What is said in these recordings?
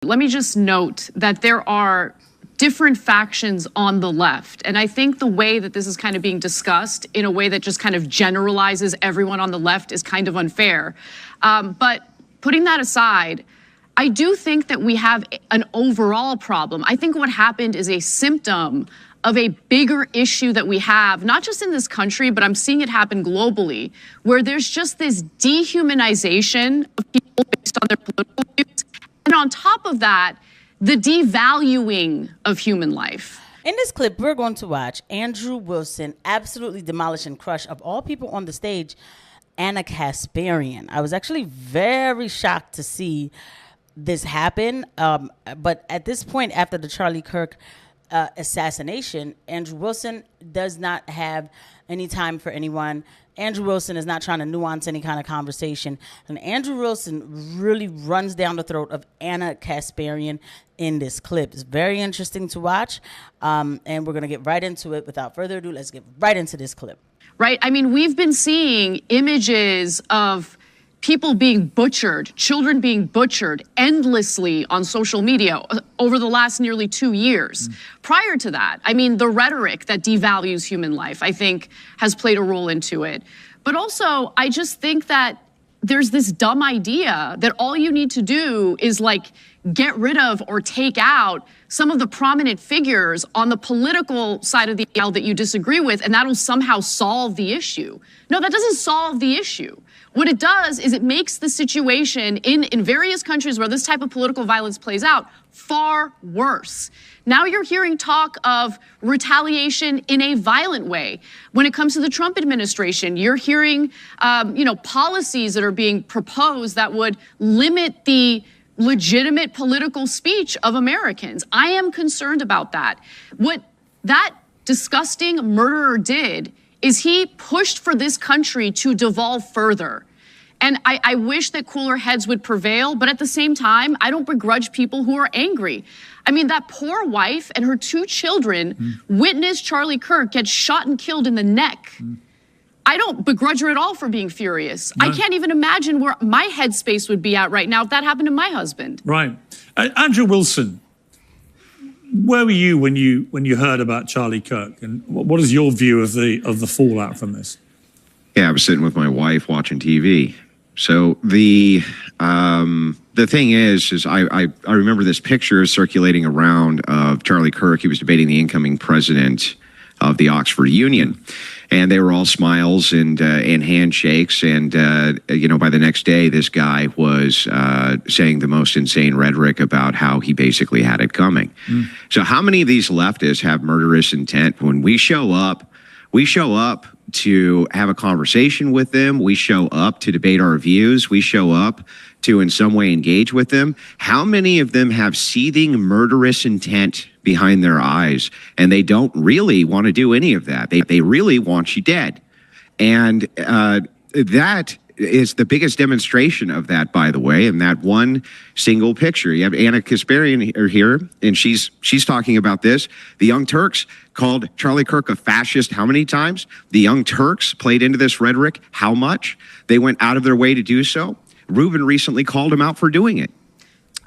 let me just note that there are different factions on the left. And I think the way that this is kind of being discussed in a way that just kind of generalizes everyone on the left is kind of unfair. But putting that aside, I do think that we have an overall problem. I think what happened is a symptom of a bigger issue that we have, not just in this country, but I'm seeing it happen globally, where there's just this dehumanization of people based on their political views. And on top of that, the devaluing of human life. In this clip, we're going to watch Andrew Wilson absolutely demolish and crush, of all people on the stage, Ana Kasparian. I was actually very shocked to see this happen. But at this point, after the Charlie Kirk assassination, Andrew Wilson does not have any time for anyone. Andrew Wilson is not trying to nuance any kind of conversation. And Andrew Wilson really runs down the throat of Ana Kasparian in this clip. It's very interesting to watch. And we're going to get right into it. Without further ado, let's get right into this clip. Right? I mean, we've been seeing images of people being butchered, children being butchered endlessly on social media over the last nearly 2 years. Prior to that, I mean, the rhetoric that devalues human life, I think, has played a role into it. But also, I just think that there's this dumb idea that all you need to do is like get rid of or take out some of the prominent figures on the political side of the aisle that you disagree with, and that'll somehow solve the issue. No, that doesn't solve the issue. What it does is it makes the situation in various countries where this type of political violence plays out far worse. Now you're hearing talk of retaliation in a violent way. When it comes to the Trump administration, you're hearing, policies that are being proposed that would limit the legitimate political speech of Americans. I am concerned about that. What that disgusting murderer did is he pushed for this country to devolve further. And I wish that cooler heads would prevail, but at the same time, I don't begrudge people who are angry. I mean, that poor wife and her 2 children witnessed Charlie Kirk get shot and killed in the neck. I don't begrudge her at all for being furious. No. I can't even imagine where my headspace would be at right now if that happened to my husband. Right. Andrew Wilson, where were you when you heard about Charlie Kirk, and what is your view of the fallout from this? Yeah, I was sitting with my wife watching TV. So the thing is I remember this picture circulating around of Charlie Kirk. He was debating the incoming president of the Oxford Union, and they were all smiles and handshakes. And by the next day, this guy was saying the most insane rhetoric about how he basically had it coming. So how many of these leftists have murderous intent? When we show up to have a conversation with them. We show up to debate our views. We show up to in some way engage with them. How many of them have seething murderous intent behind their eyes, and they don't really want to do any of that? They really want you dead. And that is the biggest demonstration of that, by the way, in that one single picture. You have Ana Kasparian here, and she's talking about this. The Young Turks called Charlie Kirk a fascist how many times? The Young Turks played into this rhetoric how much? They went out of their way to do so. Rubin recently called him out for doing it.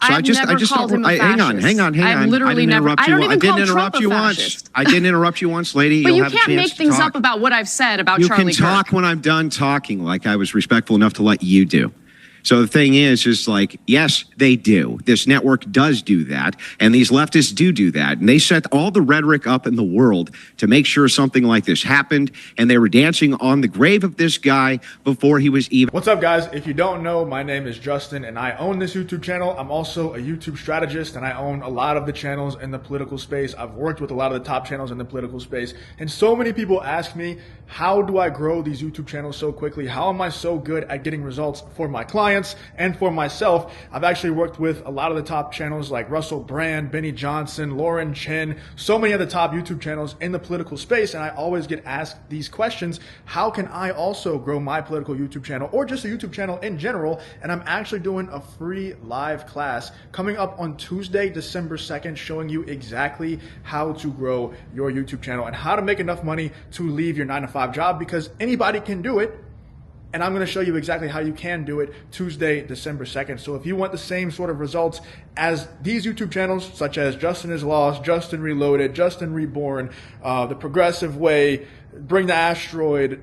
So I just called him a fascist. Hang on. I've literally never. I don't even call Trump a fascist. I didn't interrupt you once, lady. But you can't make things up about what I've said about Charlie Kirk. You can talk when I'm done talking, like I was respectful enough to let you do. So the thing is like, yes, they do. This network does do that, and these leftists do that. And they set all the rhetoric up in the world to make sure something like this happened, and they were dancing on the grave of this guy before he was even... What's up, guys? If you don't know, my name is Justin, and I own this YouTube channel. I'm also a YouTube strategist, and I own a lot of the channels in the political space. I've worked with a lot of the top channels in the political space, and so many people ask me, how do I grow these YouTube channels so quickly? How am I so good at getting results for my clients and for myself? I've actually worked with a lot of the top channels like Russell Brand, Benny Johnson, Lauren Chin, so many of the top YouTube channels in the political space, and I always get asked these questions. How can I also grow my political YouTube channel or just a YouTube channel in general? And I'm actually doing a free live class coming up on Tuesday, December 2nd, showing you exactly how to grow your YouTube channel and how to make enough money to leave your 9-to-5 job, because anybody can do it. And I'm going to show you exactly how you can do it Tuesday, December 2nd. So if you want the same sort of results as these YouTube channels, such as Justin is Lost, Justin Reloaded, Justin Reborn, The Progressive Way, Bring the Asteroid,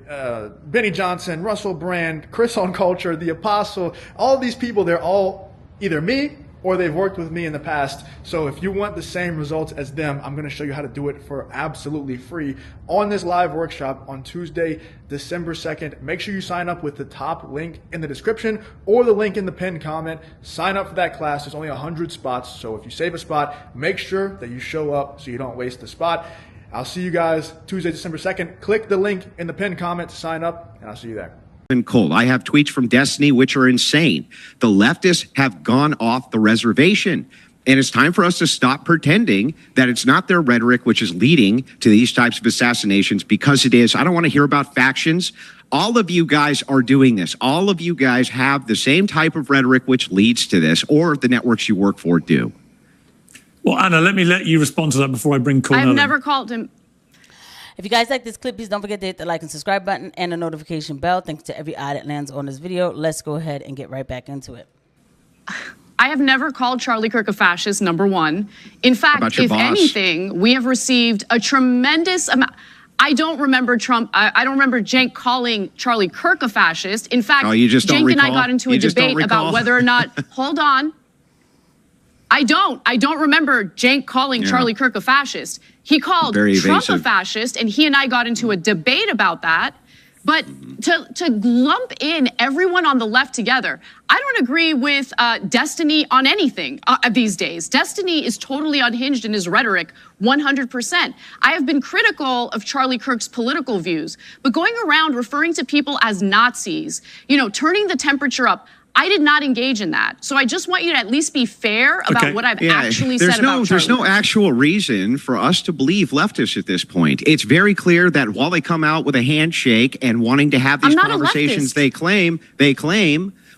Benny Johnson, Russell Brand, Chris on Culture, The Apostle, all these people, they're all either me or they've worked with me in the past. So if you want the same results as them, I'm going to show you how to do it for absolutely free on this live workshop on Tuesday, December 2nd. Make sure you sign up with the top link in the description or the link in the pinned comment. Sign up for that class. There's only 100 spots. So if you save a spot, make sure that you show up so you don't waste the spot. I'll see you guys Tuesday, December 2nd. Click the link in the pinned comment to sign up, and I'll see you there. Cold. I have tweets from Destiny which are insane. The leftists have gone off the reservation. And it's time for us to stop pretending that it's not their rhetoric which is leading to these types of assassinations, because it is. I don't want to hear about factions. All of you guys are doing this. All of you guys have the same type of rhetoric which leads to this, or the networks you work for do. Well, Anna, let me let you respond to that before I bring Cornell. I've never called him. If you guys like this clip, please don't forget to hit the like and subscribe button and the notification bell. Thanks to every eye that lands on this video. Let's go ahead and get right back into it. I have never called Charlie Kirk a fascist, number one. In fact, if anything, we have received a tremendous amount. I don't remember I don't remember Cenk calling Charlie Kirk a fascist. In fact, Cenk and I got into a debate about whether or not, hold on. I don't remember Cenk calling Charlie Kirk a fascist. He called Trump a fascist, and he and I got into a debate about that. But to lump in everyone on the left together, I don't agree with Destiny on anything these days. Destiny is totally unhinged in his rhetoric, 100%. I have been critical of Charlie Kirk's political views, but going around referring to people as Nazis, you know, turning the temperature up, I did not engage in that. So I just want you to at least be fair about what I've actually said about Charlie. There's no actual reason for us to believe leftists at this point. It's very clear that while they come out with a handshake and wanting to have these conversations, they claim,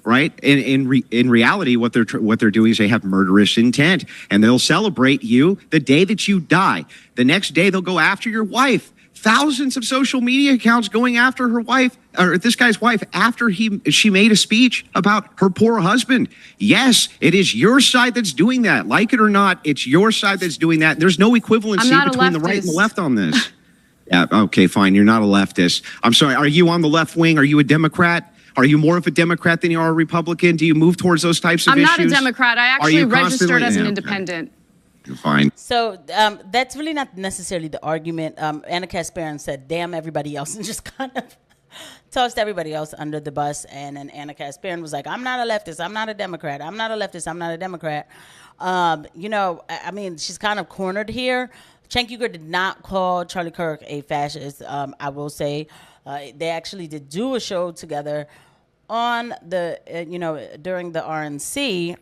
right? In reality, what they're doing is they have murderous intent, and they'll celebrate you the day that you die. The next day, they'll go after your wife. Thousands of social media accounts going after her wife, or this guy's wife, after she made a speech about her poor husband. Yes, it is your side that's doing that. Like it or not, it's your side that's doing that. There's no equivalency between the right and the left on this. Yeah, okay, fine. You're not a leftist. I'm sorry. Are you on the left wing? Are you a Democrat? Are you more of a Democrat than you are a Republican? Do you move towards those types of issues? I'm not a Democrat. I actually registered as an independent. Okay. You're fine. So that's really not necessarily the argument. Ana Kasparian said, damn everybody else, and just kind of tossed everybody else under the bus. And then Ana Kasparian was like, I'm not a leftist. I'm not a Democrat. I'm not a leftist. I'm not a Democrat. You know, I mean, she's kind of cornered here. Cenk Uygur did not call Charlie Kirk a fascist. I will say they actually did do a show together on the, during the RNC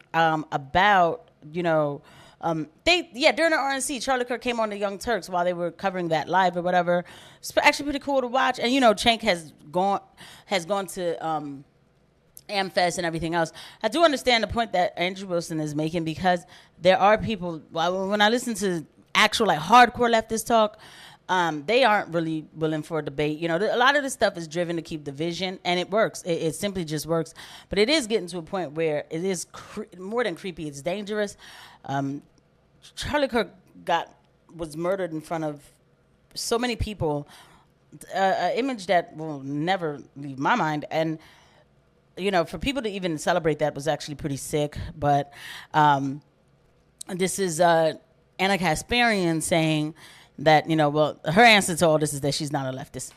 about, during the RNC, Charlie Kirk came on the Young Turks while they were covering that live or whatever. It's actually pretty cool to watch. And Cenk has gone to AmFest and everything else. I do understand the point that Andrew Wilson is making, because there are people. When I listen to actual hardcore leftist talk, they aren't really willing for a debate. A lot of this stuff is driven to keep division, and it works. It simply just works. But it is getting to a point where it is more than creepy. It's dangerous. Charlie Kirk was murdered in front of so many people, an image that will never leave my mind. And, for people to even celebrate that was actually pretty sick. But this is Ana Kasparian saying that, her answer to all this is that she's not a leftist.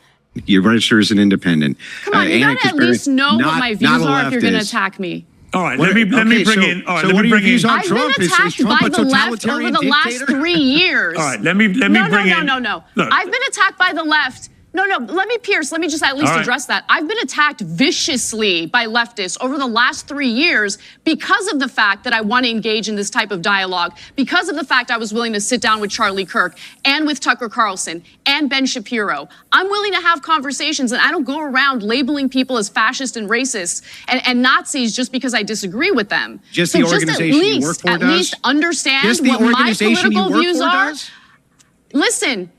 You register as an independent. Come on, you gotta at least know what my views are if you're going to attack me. All right, let me bring in. All right, let me bring in. I've been attacked by the left over the last 3 years. All right, let me bring in. No. I've been attacked by the left. No, let me just at least address that. I've been attacked viciously by leftists over the last 3 years because of the fact that I want to engage in this type of dialogue, because of the fact I was willing to sit down with Charlie Kirk and with Tucker Carlson and Ben Shapiro. I'm willing to have conversations, and I don't go around labeling people as fascist and racist and Nazis just because I disagree with them. Just the organization you work for does? At least understand what my political views are. Listen.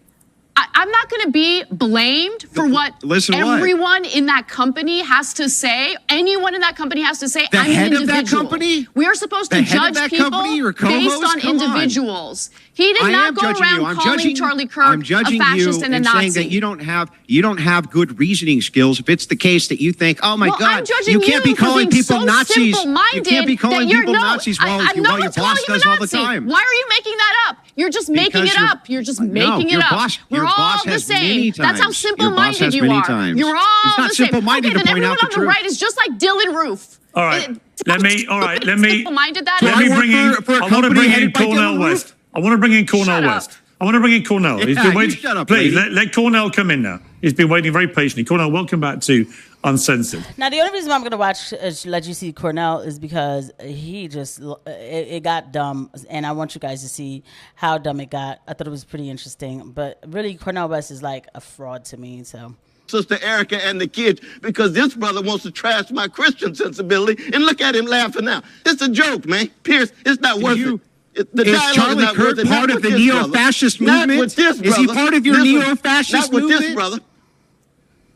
I'm not going to be blamed for what everyone in that company has to say. Anyone in that company has to say. I'm an individual. Of that company? We are supposed to judge people based on individuals. He did not go around calling Charlie Kirk a fascist and a Nazi. Saying that you don't have good reasoning skills. If it's the case that you think, oh my God, you can't be calling people Nazis. You can't be calling people Nazis while your boss does all the time. Why are you making that up? You're just making it up. You're just making it up. We're all the same. That's how simple-minded you are. You're all the same. Okay, then everyone on the right is just like Dylan Roof. All right. Let me simple-minded that let me is. bring in. I want to bring in Cornel West. I want to bring in Cornel West. I want to bring in Cornel. He's been waiting. Shut up, please let Cornel come in now. He's been waiting very patiently. Cornel, welcome back to Uncensored. Now, the only reason I'm going to watch let you see Cornel is because he just it got dumb, and I want you guys to see how dumb it got. I thought it was pretty interesting, but really, Cornel West is like a fraud to me. So. Sister Erica and the kids, because this brother wants to trash my Christian sensibility, and look at him laughing now. It's a joke, man. Pierce, it's not worth it. Is Charlie Kirk part of the neo-fascist movement? Not with this brother. Is he part of your neo-fascist movement? Not with this brother.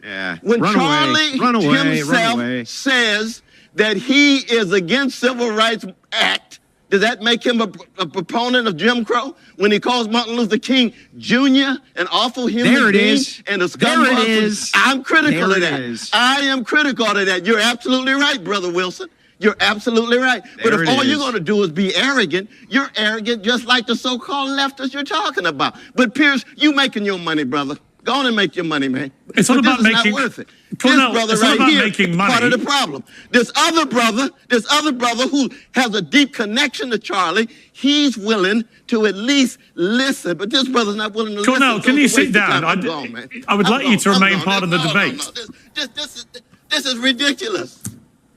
Yeah. When Charlie himself says that he is against Civil Rights Act, does that make him a proponent of Jim Crow? When he calls Martin Luther King Jr. an awful human being and a scumbag? I'm critical of that. I am critical of that. You're absolutely right, Brother Wilson. You're absolutely right. But if all you're going to do is be arrogant, you're arrogant just like the so-called leftists you're talking about. But Pierce, you making your money, brother. Go on and make your money, man. It's all about making. Not worth it. Cornel, this brother it's all about here making money. Part of the problem. This other brother who has a deep connection to Charlie, he's willing to at least listen. But this brother's not willing to listen. Cornel, can you sit down? I would like you to remain part of the debate. This is ridiculous.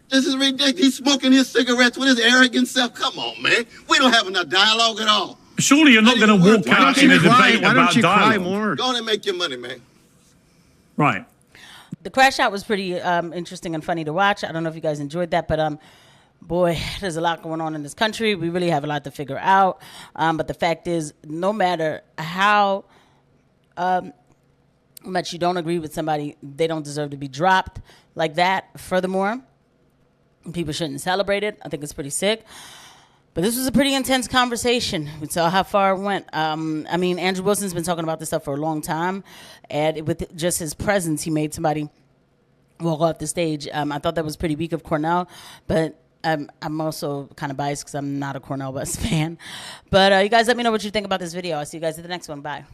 This is ridiculous. He's smoking his cigarettes with his arrogant self. Come on, man. We don't have enough dialogue at all. Surely you're not going to walk out in a debate about dialogue. Go on and make your money, man. Right. The crash out was pretty interesting and funny to watch. I don't know if you guys enjoyed that, but boy, there's a lot going on in this country. We really have a lot to figure out. But the fact is, no matter how much you don't agree with somebody, they don't deserve to be dropped like that. Furthermore, people shouldn't celebrate it. I think it's pretty sick. But this was a pretty intense conversation. We saw how far it went. I mean, Andrew Wilson's been talking about this stuff for a long time. And with just his presence, he made somebody walk off the stage. I thought that was pretty weak of Cornel. But I'm also kind of biased because I'm not a Cornel West fan. But you guys let me know what you think about this video. I'll see you guys at the next one. Bye.